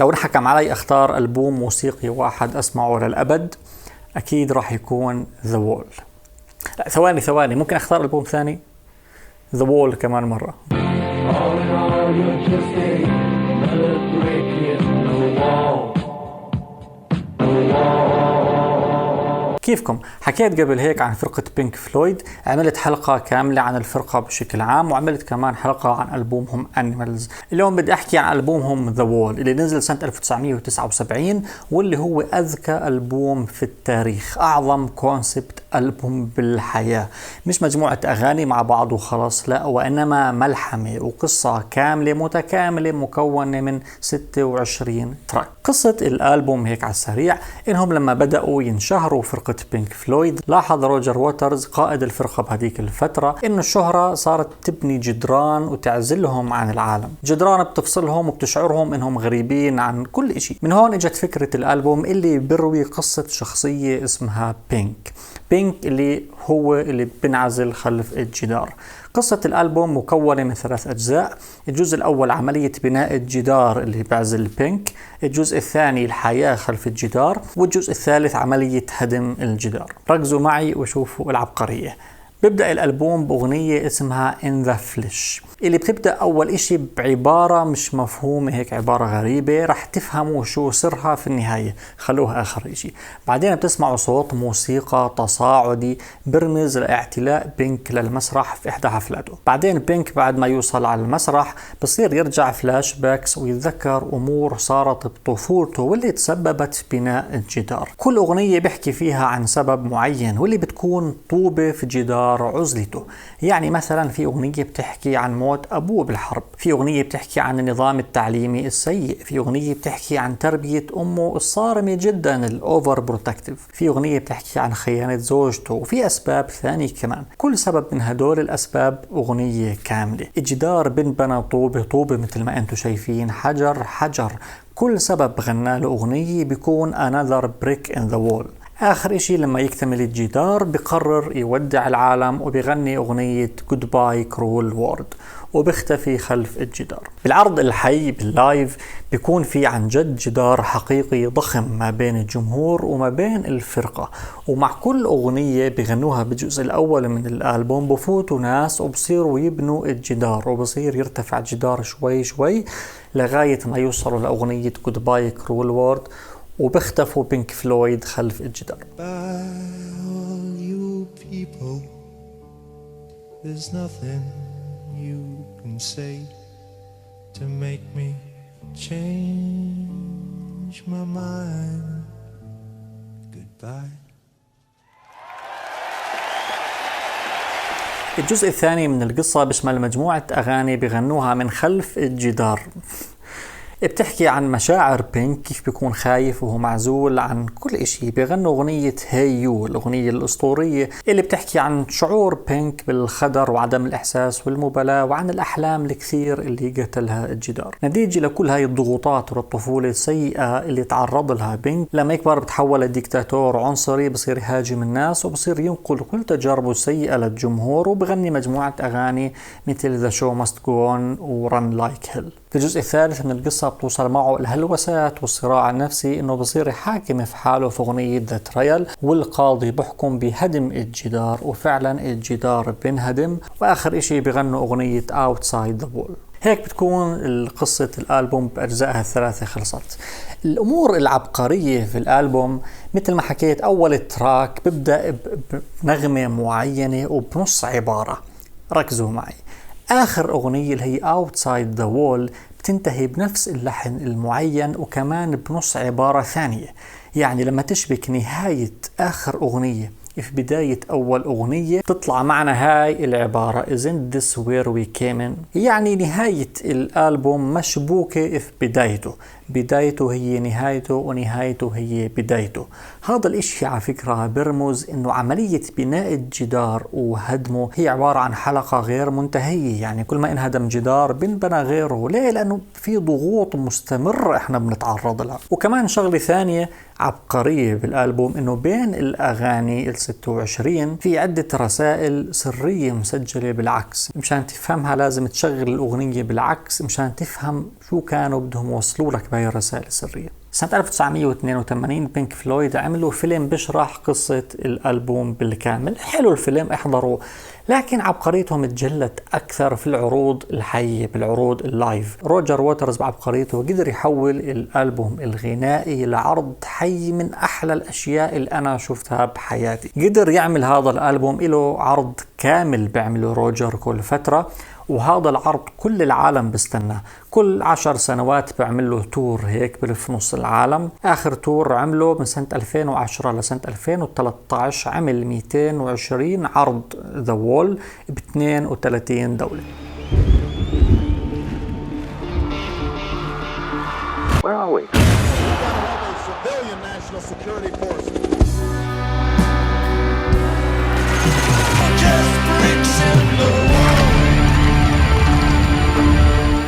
لو انحكم علي اختار ألبوم موسيقي واحد اسمعه للأبد، اكيد راح يكون The Wall. لا ثواني ممكن اختار ألبوم ثاني، The Wall كمان مرة. كيفكم؟ حكيت قبل هيك عن فرقة بينك فلويد، عملت حلقة كاملة عن الفرقة بشكل عام، وعملت كمان حلقة عن ألبومهم Animals. اليوم بدي أحكي عن ألبومهم The Wall اللي نزل سنة 1979، واللي هو أذكى ألبوم في التاريخ، أعظم كونسبت ألبوم بالحياة. مش مجموعة أغاني مع بعض وخلاص، لا، وإنما ملحمة وقصة كاملة متكاملة مكونة من 26 تراك. قصة الألبوم هيك على السريع، إنهم لما بدأوا ينشهروا فرقة بينك فلويد، لاحظ روجر ووترز قائد الفرقة بهذيك الفترة إنه الشهرة صارت تبني جدران وتعزلهم عن العالم، جدران بتفصلهم وبتشعرهم إنهم غريبين عن كل إشي. من هون إجت فكرة الألبوم اللي بروي قصة شخصية اسمها بينك اللي هو اللي بنعزل خلف الجدار. قصة الألبوم مكونة من 3 أجزاء. الجزء الأول عملية بناء الجدار اللي بعزل بينك، الجزء الثاني الحياة خلف الجدار، والجزء الثالث عملية هدم الجدار. ركزوا معي وشوفوا العبقرية. بيبدأ الألبوم بأغنية اسمها In the Flesh، اللي بتبدأ أول إشي بعبارة مش مفهومة، هيك عبارة غريبة، رح تفهموا شو سرها في النهاية، خلوها آخر إشي. بعدين بتسمعوا صوت موسيقى تصاعدي برمز لاعتلاء بينك للمسرح في إحدى حفلاته. بعدين بينك بعد ما يوصل على المسرح بصير يرجع فلاش باكس ويتذكر أمور صارت بطفولته واللي تسببت في بناء الجدار. كل أغنية بيحكي فيها عن سبب معين، واللي بتكون طوبة في جدار عزلته. يعني مثلا في أغنية بتحكي عن موت أبوه بالحرب، في أغنية بتحكي عن النظام التعليمي السيء، في أغنية بتحكي عن تربية أمه الصارمة جدا الأوفر بروتكتيف، في أغنية بتحكي عن خيانة زوجته، وفي أسباب ثانية كمان. كل سبب من هدول الأسباب أغنية كاملة. الجدار بنبنى طوبة مثل ما أنتم شايفين، حجر. كل سبب غنى له أغنية بيكون another brick in the wall. آخر إشي لما يكتمل الجدار بقرر يودع العالم وبيغني أغنية Goodbye Cruel World وبيختفي خلف الجدار. بالعرض الحي باللايف بيكون في عن جد جدار حقيقي ضخم ما بين الجمهور وما بين الفرقة، ومع كل أغنية بيغنوها بالجزء الأول من الألبوم بفوتوا ناس وبصيروا يبنوا الجدار، وبصير يرتفع الجدار شوي لغاية ما يوصلوا لأغنية Goodbye Cruel World وبيختفوا بينك فلويد خلف الجدار. All you people, there's nothing you can say to make me change my mind. Goodbye. الجزء الثاني من القصة بيشمل مجموعة أغاني بغنوها من خلف الجدار، بتحكي عن مشاعر بينك، كيف بيكون خايف وهو معزول عن كل إشي. بيغنوا أغنية هاي يو، الأغنية الأسطورية اللي بتحكي عن شعور بينك بالخدر وعدم الإحساس والمبالاة، وعن الأحلام الكثير اللي قتلها الجدار. نتيجة لكل هاي الضغوطات والطفولة السيئة اللي تعرض لها بينك، لما يكبر بتحول لديكتاتور عنصري، بصير يهاجم الناس وبصير ينقل كل تجاربه السيئة للجمهور، وبغني مجموعة أغاني مثل The Show Must Go On و Run Like Hell. في الجزء الثالث من القصة بتوصل معه الهلوسات والصراع النفسي، انه بصير يحاكم في حاله في اغنية ذا ترايل، والقاضي بحكم بهدم الجدار، وفعلا الجدار بينهدم، واخر اشي بغنوا اغنية Outside the Wall. هيك بتكون قصة الألبوم بأجزائها الثلاثة خلصت. الأمور العبقرية في الألبوم مثل ما حكيت، أول تراك ببدأ بنغمة معينة وبنص عبارة، ركزوا معي. آخر أغنية اللي هي Outside the Wall بتنتهي بنفس اللحن المعين وكمان بنص عبارة ثانية. يعني لما تشبك نهاية آخر أغنية في بداية أول أغنية تطلع معنا هاي العبارة Isn't this where we came in؟ يعني نهاية الألبوم مشبوكة في بدايته هي نهايته ونهايته هي بدايته. هذا الاشي على فكرة برمز انه عملية بناء الجدار وهدمه هي عبارة عن حلقة غير منتهية. يعني كل ما انهدم جدار بنبنى غيره. ليه؟ لانه في ضغوط مستمرة احنا بنتعرض لها. وكمان شغلة ثانية عبقرية بالألبوم انه بين الأغاني 26 في عدة رسائل سرية مسجلة بالعكس. مشان تفهمها لازم تشغل الأغنية بالعكس مشان تفهم شو كانوا بدهم يوصلوا لك بهاي الرسائل السرية. سنة 1982 بينك فلويد عملوا فيلم بيشرح قصة الألبوم بالكامل. حلو الفيلم، احضروه، لكن عبقريتهم تجلت أكثر في العروض الحية، بالعروض اللايف. روجر ووترز بعبقريته قدر يحول الألبوم الغنائي لعرض حي من أحلى الأشياء اللي أنا شفتها بحياتي. قدر يعمل هذا الألبوم له عرض كامل بيعمله روجر كل فترة، وهذا العرض كل العالم بستناه. كل 10 سنوات بيعمل له تور هيك بلف نص العالم. آخر تور عمله من سنة 2010 لسنة 2013 عمل 220 عرض ذا وول ب 32 دولة. Where are we? Civilian national security forces.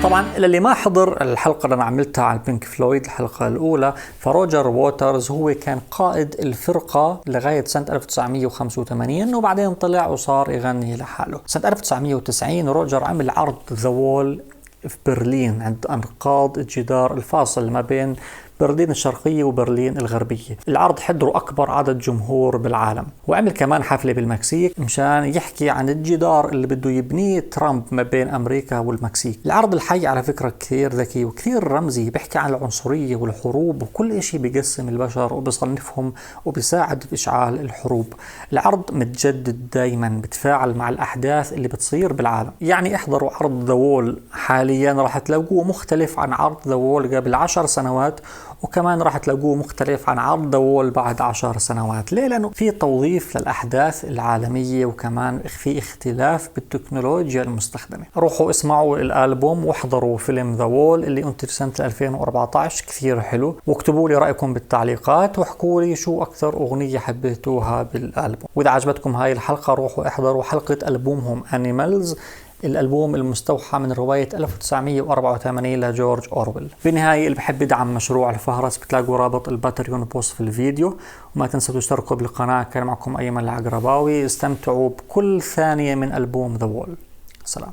طبعا للي ما حضر الحلقة اللي أنا عملتها عن بينك فلويد الحلقة الأولى، فروجر ووترز هو كان قائد الفرقة لغاية سنة 1985 وبعدين طلع وصار يغني لحاله. سنة 1990 روجر عمل عرض ذا وول في برلين عند أنقاض الجدار الفاصل ما بين برلين الشرقية وبرلين الغربية. العرض حضروا أكبر عدد جمهور بالعالم، وعمل كمان حفلة بالمكسيك مشان يحكي عن الجدار اللي بده يبنيه ترامب ما بين أمريكا والمكسيك. العرض الحي على فكرة كثير ذكي وكثير رمزي، بيحكي عن العنصرية والحروب وكل إشي بيقسم البشر وبيصنفهم وبيساعد بإشعال الحروب. العرض متجدد دايما، بتفاعل مع الأحداث اللي بتصير بالعالم. يعني احضروا عرض ذا وول حاليا راح تلاقوه مختلف عن عرض ذا وول قبل 10 سنوات، وكمان راح تلاقوه مختلف عن عرض ذا وول بعد 10 سنوات. ليه؟ لأنه في توظيف للأحداث العالمية وكمان في اختلاف بالتكنولوجيا المستخدمة. روحوا اسمعوا الألبوم واحضروا فيلم ذا وول اللي انتج سنة 2014 كثير حلو، واكتبوا لي رأيكم بالتعليقات واحكوا لي شو أكثر أغنية حبيتوها بالألبوم. وإذا عجبتكم هاي الحلقة روحوا احضروا حلقة ألبومهم أنيمالز، الألبوم المستوحى من رواية 1984 لجورج أورويل. بالنهاية اللي بحب يدعم مشروع الفهرس بتلاقوا رابط الباتريون بوست في الفيديو، وما تنسوا تشتركوا بالقناة. كان معكم أيمن العقرباوي، استمتعوا بكل ثانية من ألبوم ذا وول. سلام.